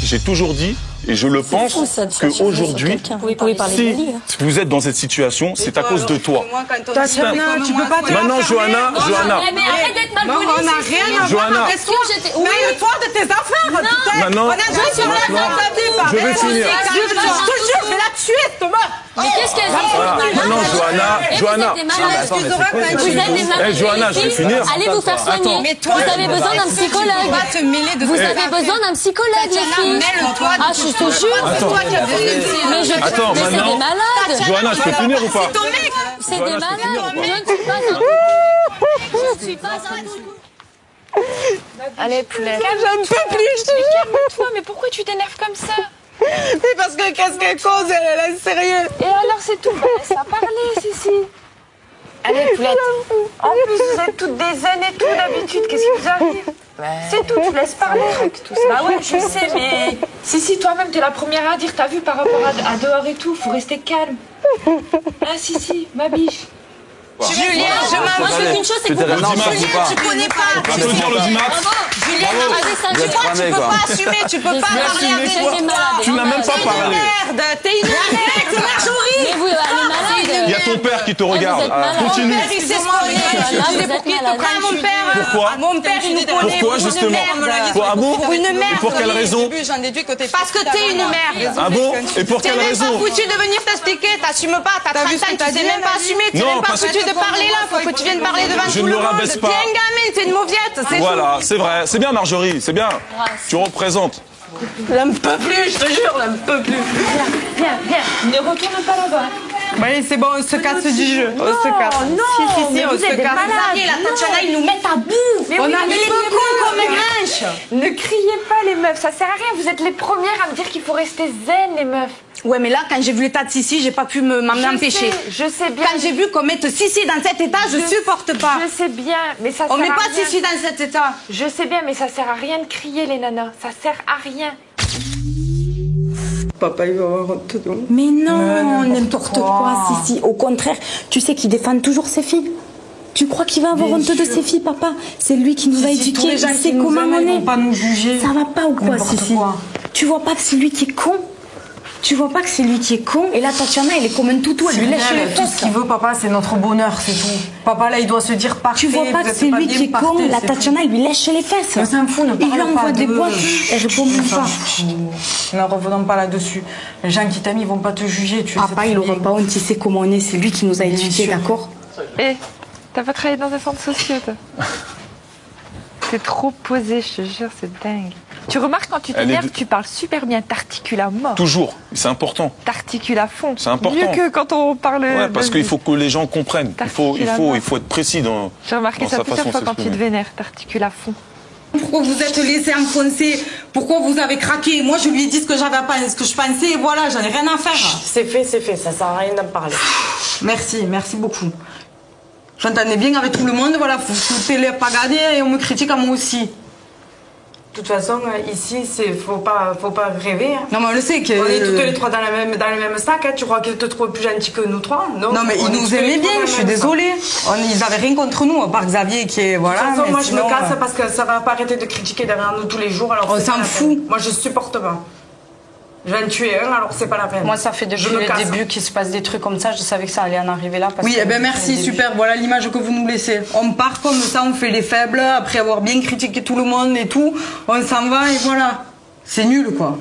j'ai toujours dit, et je le pense, qu'aujourd'hui, si vous êtes dans cette situation, c'est à cause de toi. Tu peux pas te... Maintenant, Johanna, Mais arrête d'être mal poli. On n'a rien à voir avec toi. Mêle-toi de tes affaires. maintenant, je vais finir. Je te jure, je vais la tuer, cette meuf. Mais qu'est-ce qu'elle Voilà. fait? Maintenant, Johanna. Johanna, je vais finir. Allez vous faire soigner. Vous avez besoin d'un psychologue. Vous avez besoin d'un psychologue, les filles. Ah, je te jure. Mais c'est des malades. Johanna, je peux finir ou pas? C'est des malades. Je ne suis pas un coup. Allez, poulet. J'en peux plus, je te jure. Calme-toi, mais pourquoi tu t'énerves comme ça? Mais parce que qu'est-ce qu'elle cause, elle est sérieuse. Et alors, c'est tout. Bah, laisse-la parler, Cici. Allez, poulette. En plus, vous êtes toutes des zen et tout d'habitude. Qu'est-ce qui vous arrive? C'est tout, tu laisses parler. Bah ouais, je sais, mais... Cici, toi-même, t'es la première à dire, t'as vu, par rapport à dehors et tout, faut rester calme. Ah, Cici, ma biche. Julien, Moi, je veux qu'une chose, c'est qu'on Julien, tu connais pas. Applaudir l'audimat. Julien, tu peux pas assumer, tu peux pas parler avec moi. Tu n'as même pas parlé. Merde, t'es une merde, c'est Marjorie. Mais vous, elle est malade. Il y a ton père qui te regarde. Continue. Il sait ce qu'on est. Vous êtes malade. Mon père. Pourquoi? Mon père, il nous connaît. Pourquoi, justement? Ah bon? Pour une merde. Et pour quelle raison? Parce que t'es une merde. Ah bon? Et pour quelle T'es même raison? pas foutu de venir t'expliquer, t'assumes pas, t'as 30 ans, tu sais même pas assumer, tu sais Non, même pas parce foutu de parler là, faut que tu viennes parler devant Je tout ne le le monde. rabaisse T'es pas. un gamin, c'est une mauviette, c'est tout. Voilà, c'est vrai. C'est bien, Marjorie, c'est bien. Tu représentes. J'en peux plus, je te jure, j'en peux plus. Viens, ne retourne pas là-bas. Allez, c'est bon, on se casse du jeu. On se casse. Non, Si, on se casse. La Tatiana, ils nous mettent à bout. Mais On oui, a mis le coup comme une manche. Ne criez pas, les meufs, ça sert à rien. Vous êtes les premières à me dire qu'il faut rester zen, les meufs. Ouais, mais là, quand j'ai vu l'état de Sissi, j'ai pas pu m'en empêcher. Je sais bien. Quand j'ai vu qu'on mette Sissi dans cet état, je supporte pas. Je sais bien, mais ça sert On met à pas rien. Sissi dans cet état. Je sais bien, mais ça sert à rien de crier, les nanas. Ça sert à rien. Papa, il va avoir honte de moi. Mais non, n'importe quoi, Sissi. Au contraire, tu sais qu'il défend toujours ses filles. Tu crois qu'il va avoir honte de ses filles, papa? C'est lui qui nous a éduqués, il sait comment on est. pas nous juger. Ça va pas ou quoi, Sissi? Tu vois pas que c'est lui qui est con? Tu vois pas que c'est lui qui est con? Et là, Tatiana, elle est comme un toutou, elle lui lèche les Tout fesses. ce qu'il veut, papa, c'est notre bonheur, c'est tout. Papa, là, il doit se dire parfait. Tu vois pas que c'est lui qui est con? La Tatiana, elle lui lèche les fesses. On s'en fout, ne Il parle lui pas envoie des d'eux. boîtes, elle répond même pas. Ne revenons pas là-dessus. Les gens qui t'aiment, ils vont pas te juger. Tu Papa, il aura pas honte, il sait comment on est, c'est lui qui nous a éduqués, d'accord? Eh, t'as pas travaillé dans un centre social, toi? T'es trop posé, je te jure, c'est dingue. Tu remarques quand tu t'énerves, tu parles super bien, t'articules à mort. Toujours. C'est important. T'articules à fond. C'est important. Mieux que quand on parle. Ouais, parce qu'il faut que les gens comprennent. Il faut être précis dans. J'ai remarqué dans ça sa plusieurs façon fois de quand tu te s'exprimer. vénères, t'articules à fond. Pourquoi vous êtes laissé enfoncer? Pourquoi vous avez craqué? Moi, je lui ai dit ce que j'avais à penser, ce que je pensais, et voilà, j'en ai rien à faire. C'est fait, ça sert à rien d'en parler. Merci beaucoup. J'entendais bien avec tout le monde, voilà, faut télé pas garder et on me critique à moi aussi. De toute façon, ici, faut pas rêver. Hein. Non, mais on le sait que. On est toutes les trois dans le même sac. Hein. Tu crois qu'ils te trouvent plus gentils que nous trois? Non, mais ils nous aimaient bien, je suis désolée. Ils avaient rien contre nous, à part Xavier qui est. Voilà. De toute façon, moi, sinon, je me casse parce que ça va pas arrêter de critiquer derrière nous tous les jours. Alors on s'en fout. Moi, je supporte pas. Je vais en tuer un, alors c'est pas la peine. Moi, ça fait depuis le début qu'il se passe des trucs comme ça. Je savais que ça allait en arriver là. Oui, eh ben merci, super. Voilà l'image que vous nous laissez. On part comme ça, on fait les faibles, après avoir bien critiqué tout le monde et tout. On s'en va et voilà. C'est nul, quoi.